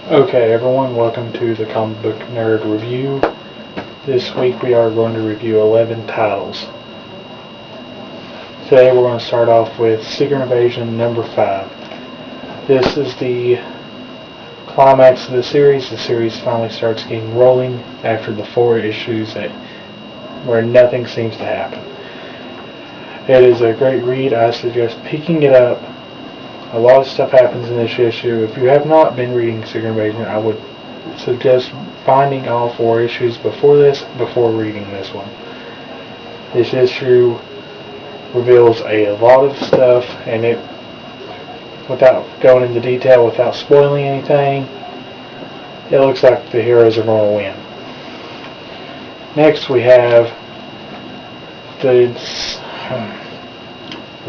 Okay, everyone, welcome to the Comic Book Nerd Review. This week we are going to review 11 titles. Today we're going to start off with Secret Invasion number 5. This is the climax of the series. The series finally starts getting rolling after the 4 issues where nothing seems to happen. It is a great read. I suggest picking it up. A lot of stuff happens in this issue. If you have not been reading Secret Invasion, I would suggest finding all 4 issues before reading this one. This issue reveals a lot of stuff, and without going into detail, without spoiling anything, it looks like the heroes are going to win. Next we have the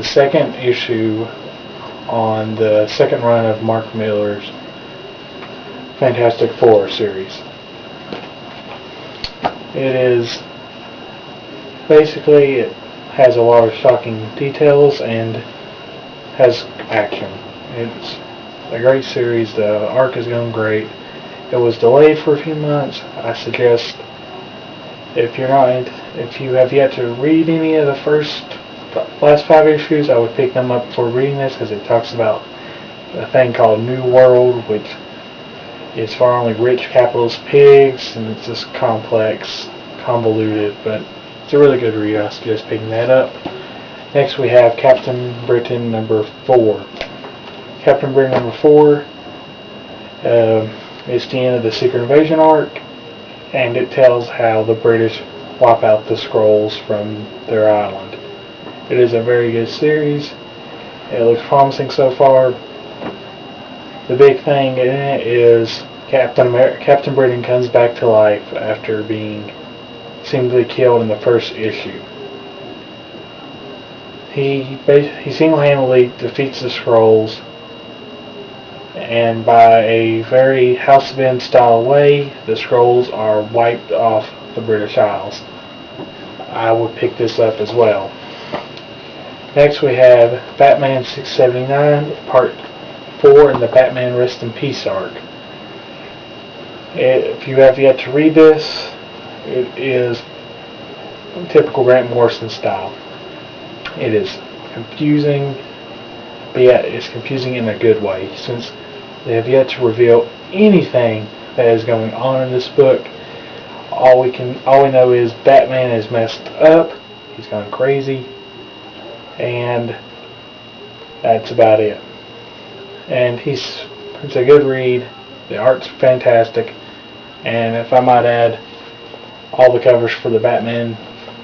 second issue on the second run of Mark Millar's Fantastic Four series. It has a lot of shocking details and has action. It's a great series. The arc is going great. It was delayed for a few months. I suggest if you have yet to read any of the last 5 issues, I would pick them up before reading this, because it talks about a thing called New World, which is for only rich capitalist pigs, and it's just complex, convoluted, but it's a really good read. I suggest picking that up. Next we have Captain Britain number 4. Captain Britain number 4 is the end of the Secret Invasion arc, and it tells how the British wipe out the Skrulls from their island. It is a very good series. It looks promising so far. The big thing in it is Captain Britain comes back to life after being seemingly killed in the first issue. He single-handedly defeats the Skrulls, and by a very House of M style way, the Skrulls are wiped off the British Isles. I would pick this up as well. Next we have Batman 679, Part 4 in the Batman Rest in Peace arc. If you have yet to read this, it is typical Grant Morrison style. It is confusing, but yet it's confusing in a good way, since they have yet to reveal anything that is going on in this book. All we know is Batman is messed up, he's gone crazy, and that's about it. And it's a good read. The art's fantastic, and if I might add, all the covers for the Batman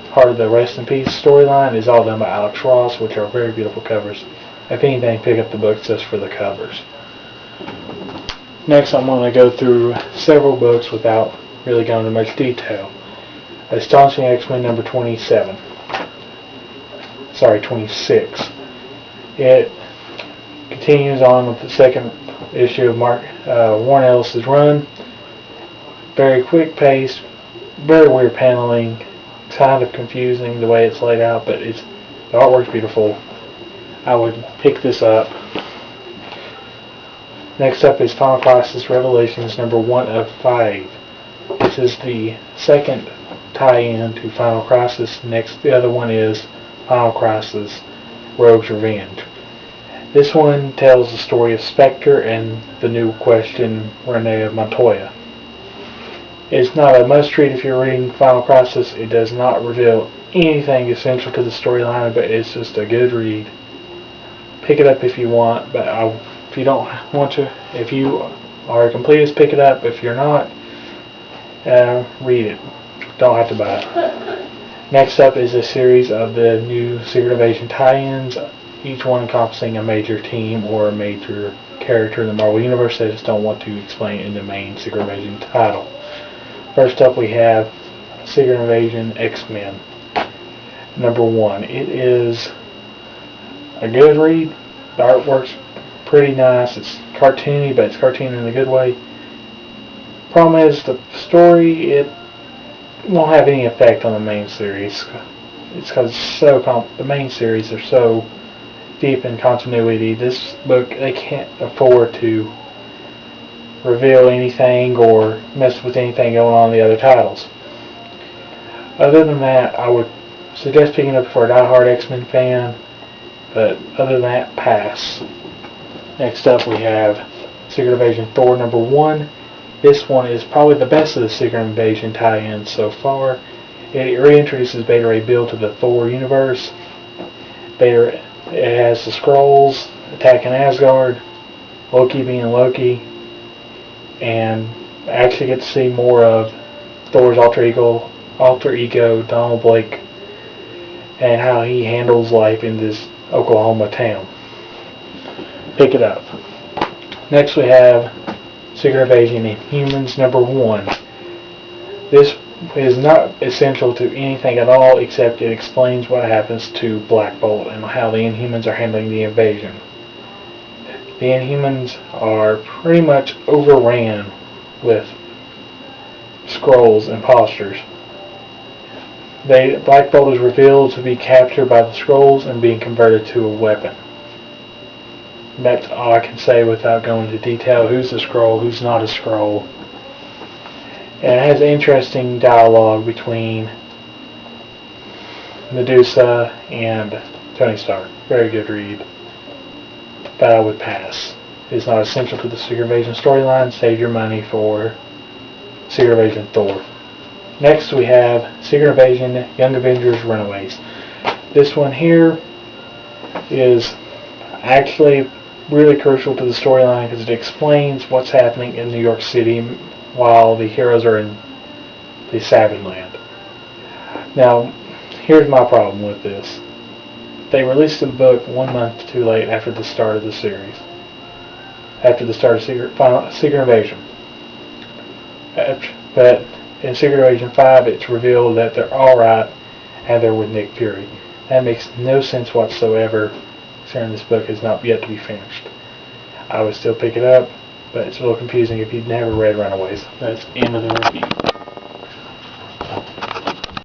part of the Rest in Peace storyline is all done by Alex Ross, which are very beautiful covers. If anything, pick up the books just for the covers. Next, I'm going to go through several books without really going into much detail. Astonishing X-Men number 26. It continues on with the second issue of Warren Ellis's run. Very quick pace, very weird paneling, kind of confusing the way it's laid out, but the artwork's beautiful. I would pick this up. Next up is Final Crisis Revelations number 1 of 5. This is the second tie-in to Final Crisis. The other one is Final Crisis Rogue's Revenge. This one tells the story of Spectre and the new question, Renee Montoya. It's not a must-read if you're reading Final Crisis. It does not reveal anything essential to the storyline, but it's just a good read. Pick it up if you want, but if you don't want to, if you are a completist, pick it up. If you're not, read it. Don't have to buy it. Next up is a series of the new Secret Invasion tie-ins, each one encompassing a major team or a major character in the Marvel Universe. I just don't want to explain in the main Secret Invasion title. First up we have Secret Invasion X-Men number 1. It is a good read. The artwork's pretty nice. It's cartoony, but it's cartoony in a good way. Problem is, the story, it won't have any effect on the main series. It's because the main series are so deep in continuity. This book, they can't afford to reveal anything or mess with anything going on in the other titles. Other than that, I would suggest picking up for a diehard X-Men fan, but other than that, pass. Next up we have Secret Invasion Thor number 1. This one is probably the best of the Secret Invasion tie-ins so far. It reintroduces Beta Ray Bill to the Thor universe. It has the Skrulls attacking Asgard, Loki being Loki, and actually get to see more of Thor's alter ego Donald Blake, and how he handles life in this Oklahoma town. Pick it up. Next we have Secret Invasion Inhumans number 1. This is not essential to anything at all, except it explains what happens to Black Bolt and how the Inhumans are handling the invasion. The Inhumans are pretty much overran with Skrulls and imposters. Black Bolt is revealed to be captured by the Skrulls and being converted to a weapon. That's all I can say without going into detail. Who's a Skrull, who's not a Skrull. And it has interesting dialogue between Medusa and Tony Stark. Very good read. But I would pass. It's not essential to the Secret Invasion storyline. Save your money for Secret Invasion Thor. Next we have Secret Invasion Young Avengers Runaways. This one here is actually really crucial to the storyline because it explains what's happening in New York City while the heroes are in the Savage Land. Now, here's my problem with this. They released the book 1 month too late after the start of the series. After the start of Secret Invasion. But in Secret Invasion 5, it's revealed that they're alright and they're with Nick Fury. That makes no sense whatsoever, considering this book has not yet to be finished. I would still pick it up, but it's a little confusing if you've never read Runaways. That's the end of the review.